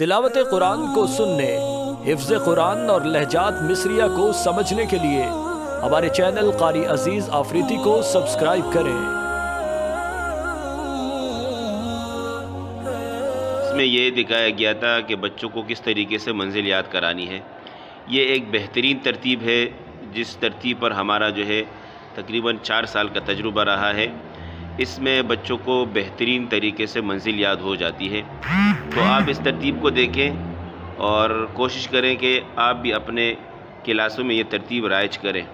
तिलावत कुरान को सुनने, हिफ्ज़ कुरान और लहजात मिस्रिया को समझने के लिए हमारे चैनल कारी अजीज आफरीदी को सब्सक्राइब करें। इसमें ये दिखाया गया था कि बच्चों को किस तरीके से मंजिल याद करानी है। ये एक बेहतरीन तरतीब है जिस तरतीब पर हमारा जो है तकरीबन 4 साल का तजुर्बा रहा है। इसमें बच्चों को बेहतरीन तरीके से मंजिल याद हो जाती है। तो आप इस तरतीब को देखें और कोशिश करें कि आप भी अपने क्लासों में ये तरतीब राइज करें।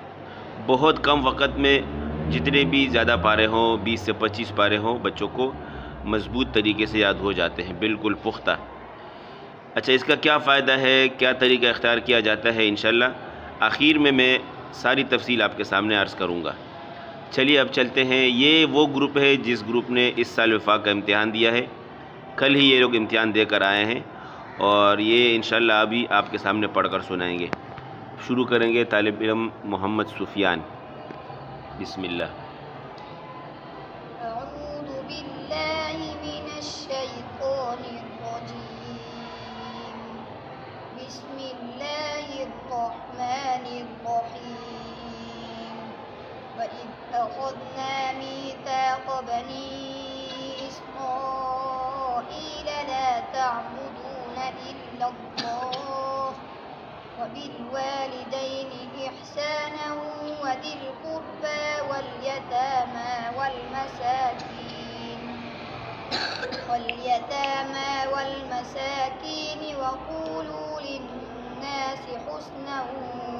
बहुत कम वक़्त में जितने भी ज़्यादा पारे हों, 20 से 25 पारे हों, बच्चों को मज़बूत तरीके से याद हो जाते हैं, बिल्कुल पुख्ता। अच्छा, इसका क्या फ़ायदा है, क्या तरीका इख्तियार किया जाता है, इंशाअल्लाह आखिर में मैं सारी तफसील आपके सामने अर्ज़ करूँगा। चलिए अब चलते हैं। ये वो ग्रुप है जिस ग्रुप ने इस साल वफ़ाक़ का इम्तिहान दिया है। कल ही ये लोग इम्तिहान देकर आए हैं और ये इंशाअल्लाह अभी आपके सामने पढ़कर सुनाएंगे। शुरू करेंगे तालिब इल्म मोहम्मद सुफियान। बिस्मिल्लाह। أخذنا ميثاق بني إسرائيل لا تعبدون إلا الله وبالوالدين إحسانا وذي القربى واليتامى والمساكين وقولوا للناس حسنا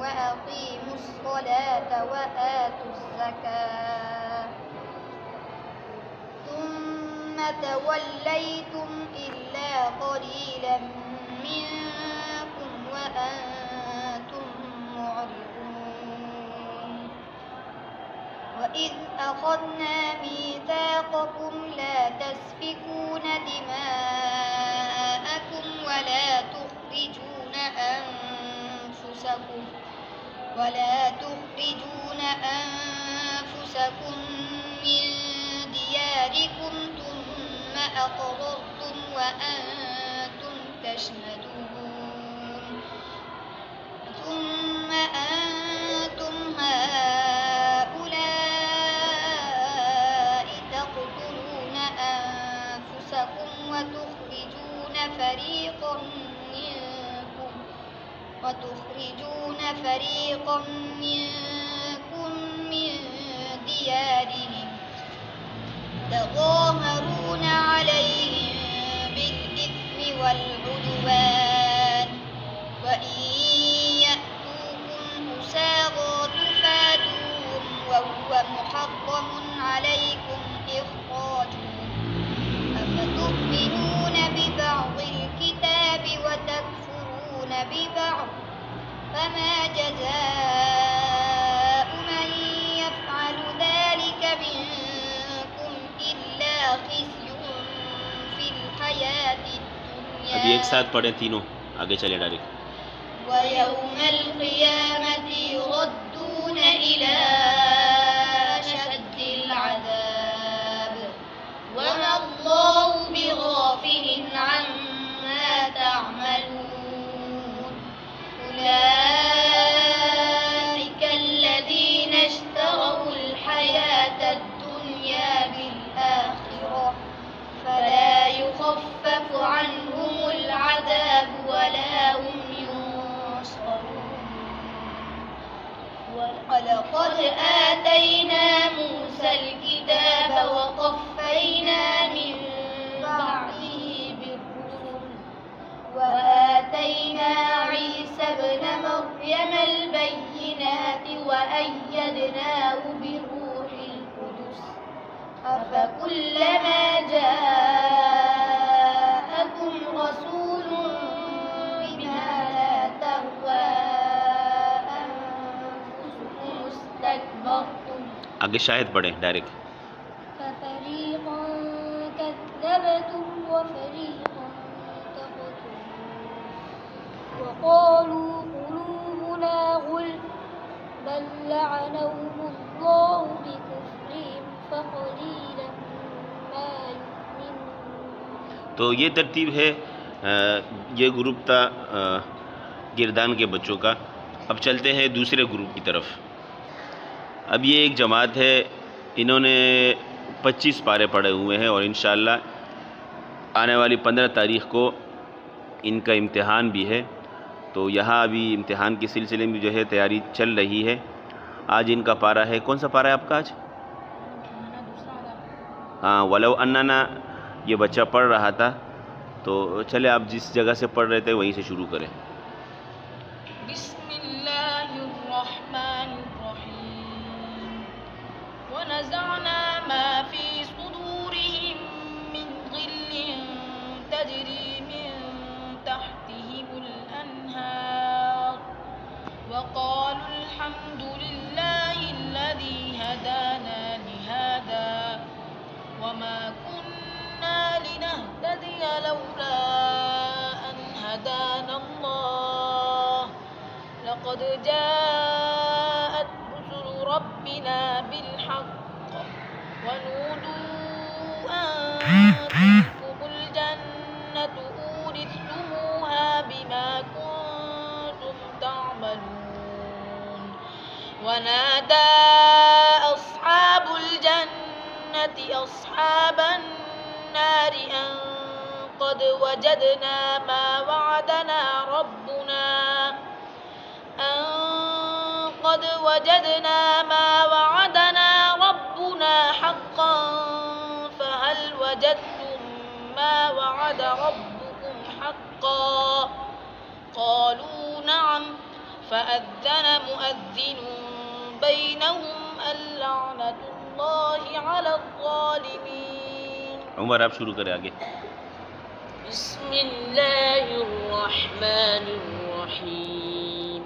وأقيموا الصلاة وآتوا الزكاة ثم توليتم إلا قليلا منكم وأنتم معرضون وإذ أخذنا ميثاقكم لا تسفكون دماءكم ولا تخرجون أنفسكم من دياركم ثم أقررتم وأنتم تشهدون ثم أنتم هؤلاء تقتلون أنفسكم وتخرجون فريقا منكم من ديارهم تظاهرون عليهم بالإثم والعدوان وإن يأتوكم أسارى تفادوهم وهو محرم عليكم إخراجهم أفتؤمنون ببعض الكتاب وتكفرون ببعض فما جزاء من يفعل ذلك منكم إلا خزي في الحياة الدنيا। अभी एक साथ पढ़ें तीनों, आगे चले डायरेक्ट। ويوم القيامة يردون إلى أشد العذاب وما الله بغافل عما تعملون أولئك الذين اشتروا الحياة الدنيا بالآخرة فلا يخفف عنهم العذاب ولا هم ينصرون ولقد آتينا موسى الكتاب وقفينا من بعده بالرسل وآتينا عيسى ابن مريم البينات وأيدناه بروح القدس أفكلما جاءكم رسول بما لا تهوى أنفسكم استكبرتم आगे शायद पढ़ें डायरेक्ट। ففريقا كذبتم وفريقا تقتلون وقالوا قلوبنا غلف بل لعنهم الله بكفرهم فقليلا ما يؤمنون। तो ये तरतीब है ये ग्रुप था गिरदान के बच्चों का। अब चलते हैं दूसरे ग्रुप की तरफ। अब ये एक जमात है, इन्होंने 25 पारे पढ़े हुए हैं और इंशाअल्लाह आने वाली 15 तारीख़ को इनका इम्तिहान भी है। तो यहाँ अभी इम्तिहान के सिलसिले में जो है तैयारी चल रही है। आज इनका पारा है, कौन सा पारा है आपका आज? हाँ, वलौ अन्नाना ये बच्चा पढ़ रहा था। तो चले आप जिस जगह से पढ़ रहे थे वहीं से शुरू करें। बिस्मिल्लाहिर्रहमानिर्रहीम वनज़अना मा फी सुदूरिहिम मिन गिल्लिन तजरी मिन तहतिहिमुल अन्हार वक़ालुल हम्दुलिल्लाहिल्लज़ी हदाना लिहादा वमा कुन्ना लिनहतदिया लौला अन हदानल्लाह लक़द जाअत रुसुलु रब्बिना बिलहक़्क़ वनूदू अन तिलकुमुल जन्नतु ऊरिस्तुमूहा बिमा कुन्तुम तअमलून वनादा अस्हाबुल जन्नति अस्हाबन नारि अन क़द वजदना मा वअदना रब्बुना हक़्क़न फहल वजदतुम मा वअद रब्बुकुम हक़्क़न क़ालू नअम फ़अज़्ज़न मुअज़्ज़िनुन बैनहुम अल्लअनतुल्लाहि अलज़्ज़ालिमीन। उमर आप शुरू करें आगे। बिस्मिल्लाहिर्रहमानिर्रहीम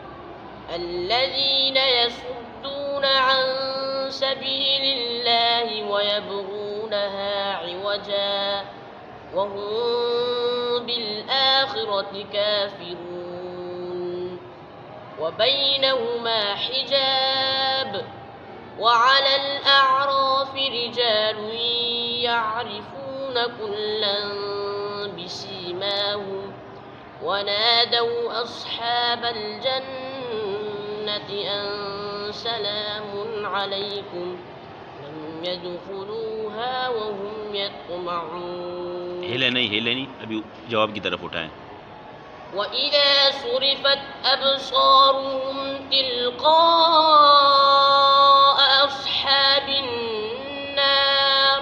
अल्लज़ीन यसुद्दून अन सबीलिल्लाहि वयबगूनहा इवजा वहुम बिलआखिरति काफिरून वबैनहुमा हिजाब वअलल अअराफि रिजालुन यअरिफून कुल्लन बिसीमाहुम वनादौ अस्हाबल जन्नति अन सलामुन अलैकुम लम यदखुलूहा वहुम यत्मऊन। हिले नहीं, अभी जवाब की तरफ उठाएं। वइज़ा सुरिफत अबसारुहुम तिलक़ा अस्हाबिन नार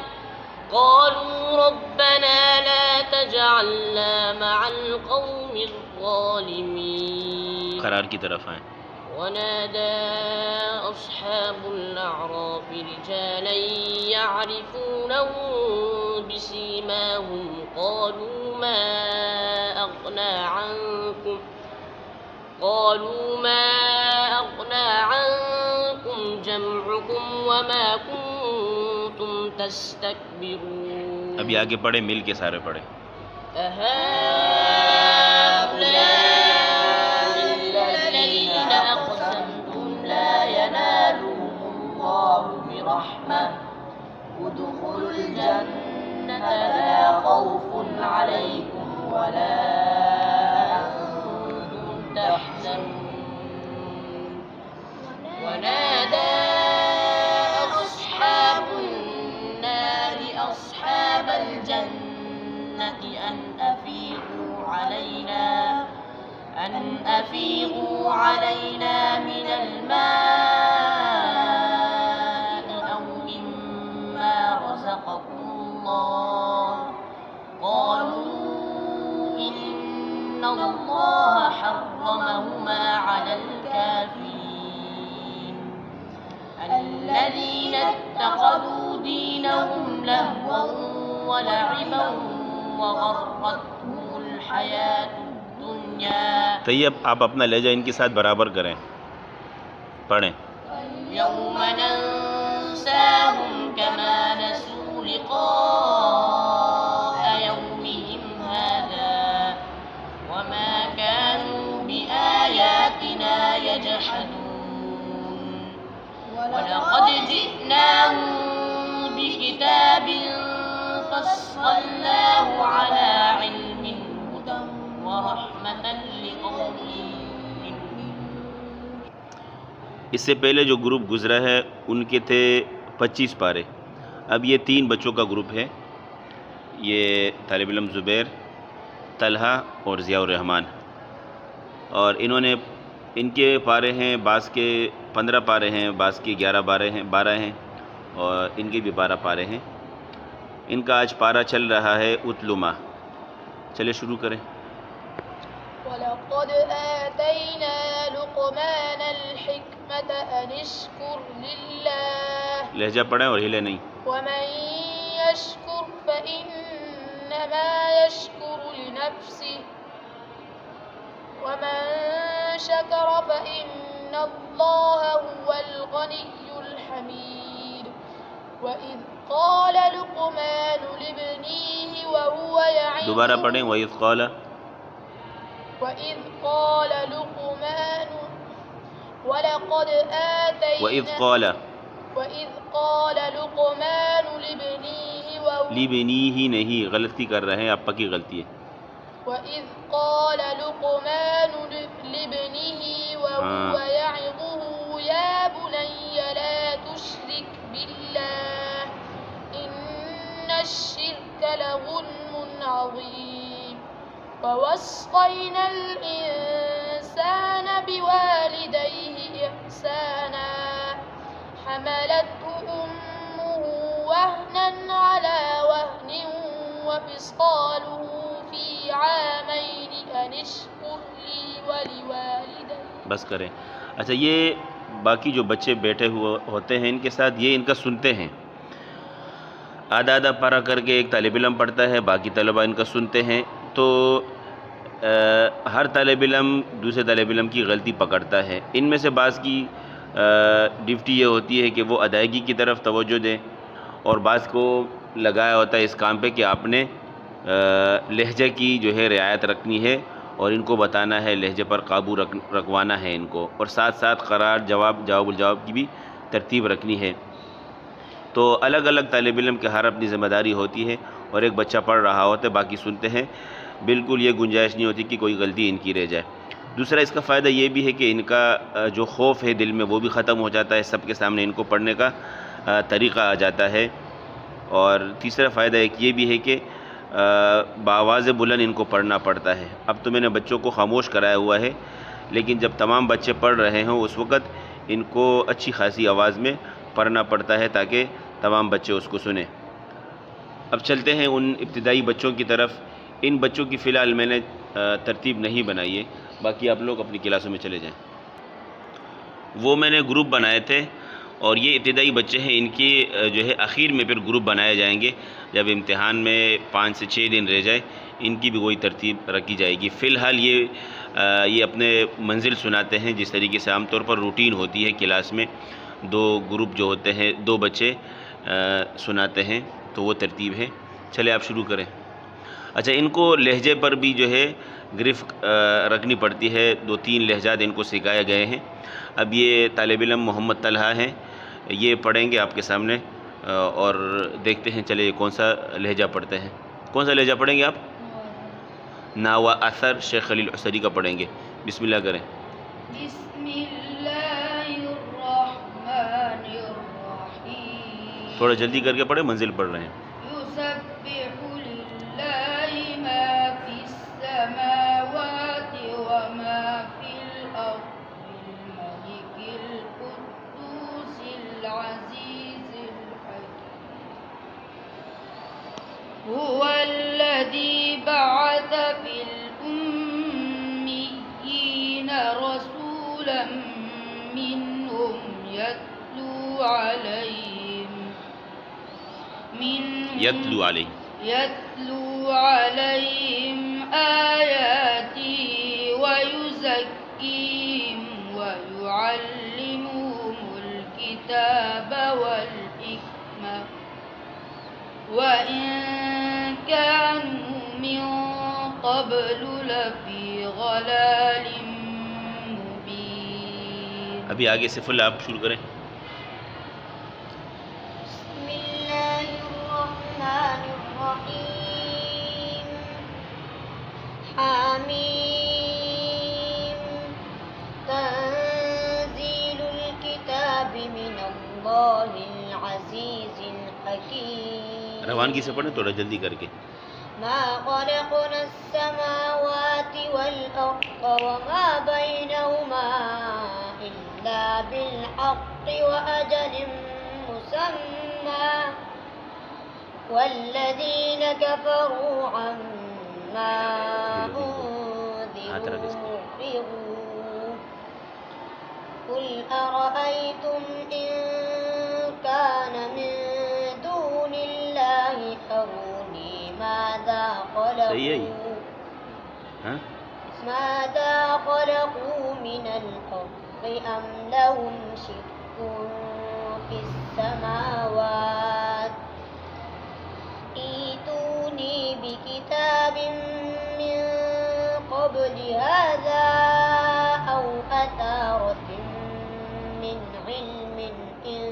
क़ालू रब्बना ला तजअलना मअल क़ौमिज़ ज़ालिमीन। करार की तरफ आएं। वनादा अस्हाबुल अअराफ़ि रिजालन यअरिफूनहु बिसीमाहुम क़ालू मा अग़ना अन्कुम जमउकुम वमा कुन्तुम तस्तकबिरून। अभी आगे पढ़े, मिल के सारे पढ़े। अहाउलाइल्लज़ीना अक़समतुम ला यनालुहुमुल्लाहु बिरहमह उदखुलुल जन्नता ला खौफुन अलैकुम वला अंतुम तहज़नून। वनादा अस्हाबुन नारि अस्हाबल जन्नति अन अफ़ीग़ू अलैना मिनल मा'i औ मिम्मा रज़क़कुमुल्लाह क़ालू इन्नल्लाहा हर्रमहुमा अलल काफ़िरीन الذين اتخذوا دينهم لهوا ولعبا وغرتهم الحياة الدنيا। तैयब आप अपना लहजा इनके साथ बराबर करें, पढ़ें। यौम नंसाहुम कमा नसू लिक़ाअ यौमिहिम हाज़ा वमा कानू बिआयातिना यजहदून वलक़द जि'नाहुम बिकिताबिन फस्सलनाहु अला इल्मिन हुदन من इससे पहले जो ग्रुप गुजरा है उनके थे 25 पारे। अब ये 3 बच्चों का ग्रुप है, ये तालिब इल्म ज़ुबैर, तलहा और ज़ियाउर रहमान। और इन्होंने इनके पारे हैं, बास के 15 पारे हैं, बास के 12 हैं और इनके भी 12 पारे हैं। इनका आज पारा चल रहा है उतलुमा। चलिए शुरू करें। वलक़द आतैना लुक़मान अल-हिकमत अन इश्कुर लिल्लाह। लहजा पढ़ें और हिले नहीं। वमन यश्कुर फ़इन्नमा यश्कुरु लिनफ़्सिहि वमन शकर फ़इन्नल्लाह हुवल गनिय्युल हमीद। वइज़ क़ाल लुक़मान लिब्निही वहुव यዒज़ुहु। दोबारा पढ़ें। वइज़ क़ाल लुक़मान वलक़द आतैना वइज़ क़ाल लुक़मान लिब्निही वहुव लिब्नीही नहीं, गलती कर रहे हैं आप, पक्की गलती है। वइज़ क़ाल लुक़मान लिब्निही वहुव यዒज़ुहु या बुनय्य ला तुश्रिक बिल्लाह इन्नश्शिर्क लज़ुल्मुन अज़ीम। ववस्सैना अल-इंसाना बिवालिदैहि इहसाना हमलतहु उम्मुहु वहनन अला वहनिन वफ़िसालुहु फ़ी आमैन अन इश्कुर ली वलिवालिदैक। बस करें। अच्छा, ये बाकी जो बच्चे बैठे हुए होते हैं इनके साथ ये इनका सुनते हैं। आधा आधा पारा करके एक तालिब इल्म पढ़ता है, बाकी तलबा इनका सुनते हैं। तो हर तालिब इल्म दूसरे तालिब इल्म की गलती पकड़ता है। इनमें से बाज़ की ड्यूटी ये होती है कि वो अदायगी की तरफ तवज्जो दें, और बाज़ को लगाया होता है इस काम पे कि आपने लहजे की जो है रियायत रखनी है और इनको बताना है, लहजे पर काबू रखवाना है इनको, और साथ साथ क़रार जवाबुल जवाब की भी तरतीब रखनी है। तो अलग अलग तालिब इल्म के हर अपनी ज़िम्मेदारी होती है, और एक बच्चा पढ़ रहा होता है, बाकी सुनते हैं। बिल्कुल ये गुंजाइश नहीं होती कि कोई गलती इनकी रह जाए। दूसरा इसका फ़ायदा ये भी है कि इनका जो खौफ है दिल में वो भी ख़त्म हो जाता है, सबके सामने इनको पढ़ने का तरीक़ा आ जाता है। और तीसरा फ़ायदा एक ये भी है कि बावाज़ बुलंद इनको पढ़ना पड़ता है। अब तो मैंने बच्चों को खामोश कराया हुआ है, लेकिन जब तमाम बच्चे पढ़ रहे हों उस वक़्त इनको अच्छी खासी आवाज़ में पढ़ना पड़ता है ताकि तमाम बच्चे उसको सुने। अब चलते हैं उन इब्तिदाई बच्चों की तरफ। इन बच्चों की फ़िलहाल मैंने तरतीब नहीं बनाई है, बाकी आप लोग अपनी क्लासों में चले जाएं। वो मैंने ग्रुप बनाए थे, और ये इब्तिदाई बच्चे हैं। इनकी जो है आखिर में फिर ग्रुप बनाए जाएंगे जब इम्तिहान में 5 से 6 दिन रह जाए, इनकी भी वही तरतीब रखी जाएगी। फ़िलहाल ये अपने मंजिल सुनाते हैं जिस तरीके से आमतौर पर रूटीन होती है क्लास में। 2 ग्रुप जो होते हैं, 2 बच्चे सुनाते हैं, तो वो तरतीब है। चले आप शुरू करें। अच्छा, इनको लहजे पर भी जो है गिरफ्त रखनी पड़ती है। 2-3 लहजात इनको सिखाए गए हैं। अब ये तालिब इल्म मोहम्मद तलहा हैं, ये पढ़ेंगे आपके सामने, और देखते हैं चले कौन सा लहजा पढ़ते हैं। कौन सा लहजा पढ़ेंगे आप? नावा असर शेख खलील उसरी का पढ़ेंगे। बिस्मिल्लाह करें। थोड़ा जल्दी करके पढ़े, मंजिल पढ़ रहे हैं। हुवल्लज़ी बअस फिल उम्मिय्यीन रसूलन मिनहुम यत्लू अलैहिम आयाती व युज़क्कीहिम व युअल्लिमुहुमुल किताब वल हिक्मा व इन कानू मिन क़ब्लु लफ़ी ज़लालिम मुबीन। अभी आगे से फुल आप शुरू करें। बिस्मिल्लाहिर्रहमानिर्रहीम। हामीम रवानगी से पढ़ें थोड़ा जल्दी करके। ما خلقنا السماوات والأرض وما بينهما إلا بالحق وأجل مسمى والذين كفروا عما أنذروا معرضون قل أرأيتم إن كان من دون الله أروني ماذا خلقوا من الأرض أم لهم شرك في السماوات ائتوني بكتاب من قبل هذا أو أثارة من علم إن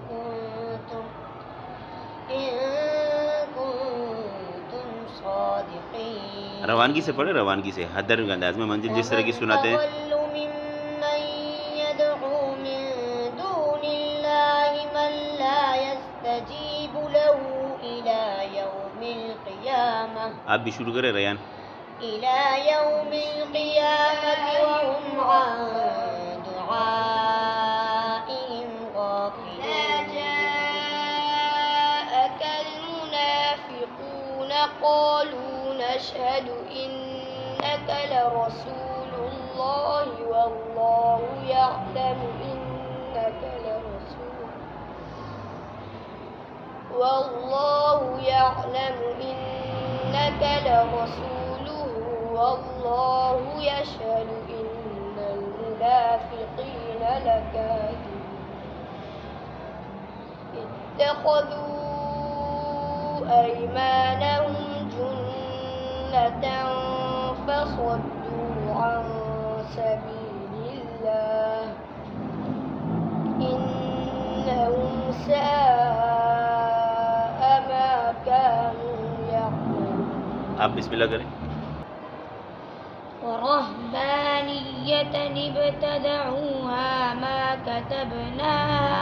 كنتم صادقين। रवानगी से पढ़े, रवानगी से हदर अंदाज में मंजिल जिस तरह की सुनाते हैं। आप भी शुरू करें रयान। इला यौमिल क़ियामति व हुम अन दुआइहिम गाफ़िलून। जाअकल मुनाफ़िक़ून क़ालू नशहदु इन्नका लरसूलुल्लाहि वल्लाहु यअलमु इन्नका लरसूलुहु वल्लाहु यअलमु إنك لرسوله والله يشهد إن المنافقين لكاذبون اتخذوا أيمانهم جنة فصدوا عن سبيل الله إنهم ساء ما كانوا आप बिस्मिल्लाह करें। ورهبانية ابتدعوها ما كتبناها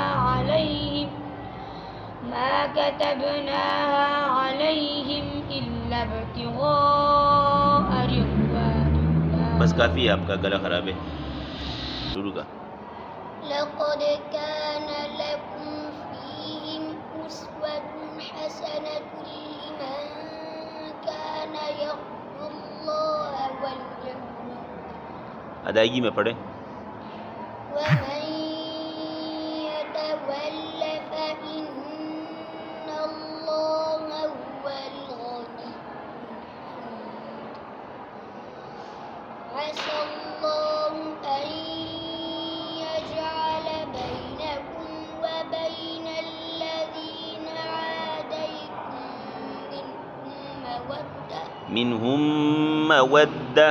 عليهم إلا ابتغاء رضوان الله। बस काफ़ी है, आपका गला ख़राब है। शुरू का لقد كان لكم فيهم أسوة حسنة لمن كان يرجو الله واليوم अदायगी में पढ़े। ومن يتول فإن الله هو الغني عسى الله أن يجعل بينكم وبين الذين عاديتم منهم مودة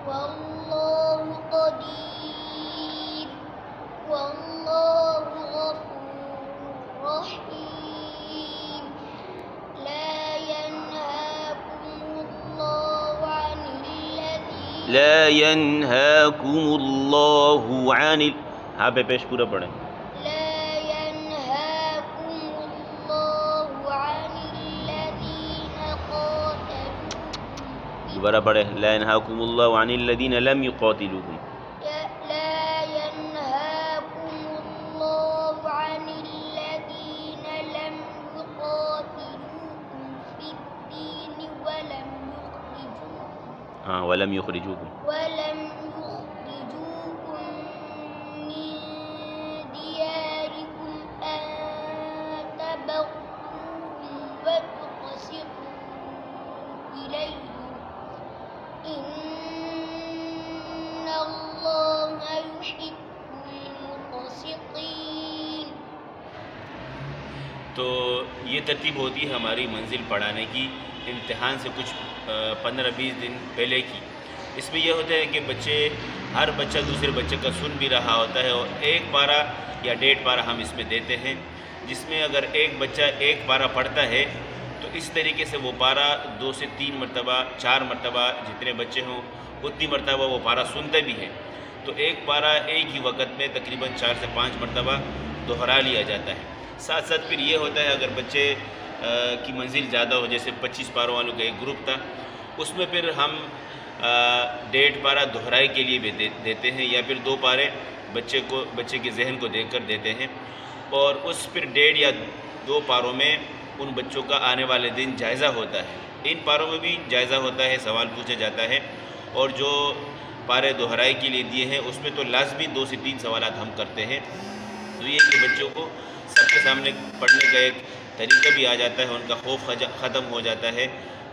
والله قدير والله غفور رحيم لا ينهاكم الله عن हाँ पे पेश पूरा पढ़ें। दोबारा पढ़े। ला यनहाकुमुल्लाहु अनिल लज़ीना लम युक़ातिलूकुम। ला यनहाकुमुल्लाहु अनिल लज़ीना लम युक़ातिलूकुम फ़िद्दीन वलम युख़रिजूकुम मिन दियारिकुम अन तबर्रूहुम व तुक़सितू इलैहिम तो ये तरतीब होती है हमारी मंजिल पढ़ाने की इम्तिहान से कुछ 15-20 दिन पहले की। इसमें यह होता है कि हर बच्चा दूसरे बच्चे का सुन भी रहा होता है और एक पारा या 1.5 पारा हम इसमें देते हैं, जिसमें अगर एक बच्चा एक पारा पढ़ता है तो इस तरीके से वो पारा 2 से 3 मरतबा 4 मरतबा जितने बच्चे हों उतनी मरतबा वो पारा सुनते भी हैं। तो एक पारा एक ही वक्त में तकरीबन 4 से 5 मरतबा दोहरा लिया जाता है। साथ साथ फिर ये होता है अगर बच्चे की मंजिल ज़्यादा हो, जैसे 25 पारों वालों का एक ग्रुप था, उसमें फिर हम 1.5 पारा दोहराई के लिए भी देते हैं, या फिर 2 पारे बच्चे के जहन को देखकर देते हैं। और उस फिर 1.5 या 2 पारों में उन बच्चों का आने वाले दिन जायज़ा होता है। इन पारों में भी जायज़ा होता है, सवाल पूछा जाता है, और जो पारे दोहराई के लिए दिए हैं उसमें तो लाजमी 2 से 3 सवाल हम करते हैं। तो ये कि बच्चों को सबके सामने पढ़ने का एक तरीका भी आ जाता है, उनका खौफ ख़त्म हो जाता है,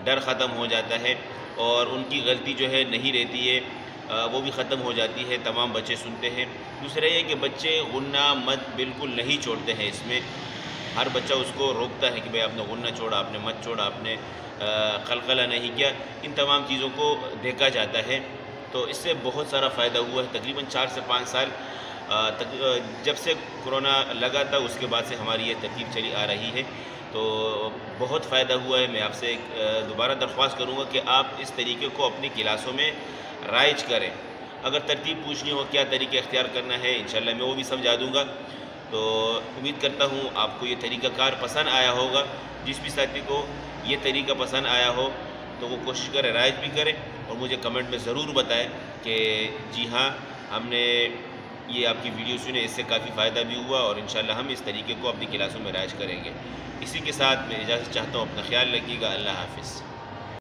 डर ख़त्म हो जाता है, और उनकी गलती जो है नहीं रहती है, वो भी ख़त्म हो जाती है, तमाम बच्चे सुनते हैं। दूसरा ये कि बच्चे गुन्ना मत बिल्कुल नहीं छोड़ते हैं। इसमें हर बच्चा उसको रोकता है कि भाई आपने गुन्ना छोड़ा, आपने मत छोड़ा, आपने कलकला नहीं किया, इन तमाम चीज़ों को देखा जाता है। तो इससे बहुत सारा फ़ायदा हुआ है। तकरीबन 4 से 5 साल जब से कोरोना लगा था उसके बाद से हमारी ये तरतीब चली आ रही है, तो बहुत फ़ायदा हुआ है। मैं आपसे एक दोबारा दरख्वास्त करूँगा कि आप इस तरीके को अपनी क्लासों में राइज करें। अगर तरतीब पूछनी हो क्या तरीके अख्तियार करना है, इंशाल्लाह मैं वो भी समझा दूँगा। तो उम्मीद करता हूँ आपको ये तरीक़ाकार पसंद आया होगा। जिस भी साथी को ये तरीका पसंद आया हो तो वो कोशिश करें, राइज भी करें, और मुझे कमेंट में ज़रूर बताएं कि जी हाँ, हमने ये आपकी वीडियो सुने, इससे काफ़ी फ़ायदा भी हुआ, और इंशाल्लाह हम इस तरीके को अपनी क्लासों में राइज करेंगे। इसी के साथ मैं इजाज़त चाहता हूँ, अपना ख्याल रखिएगा। अल्लाह हाफ़िज़।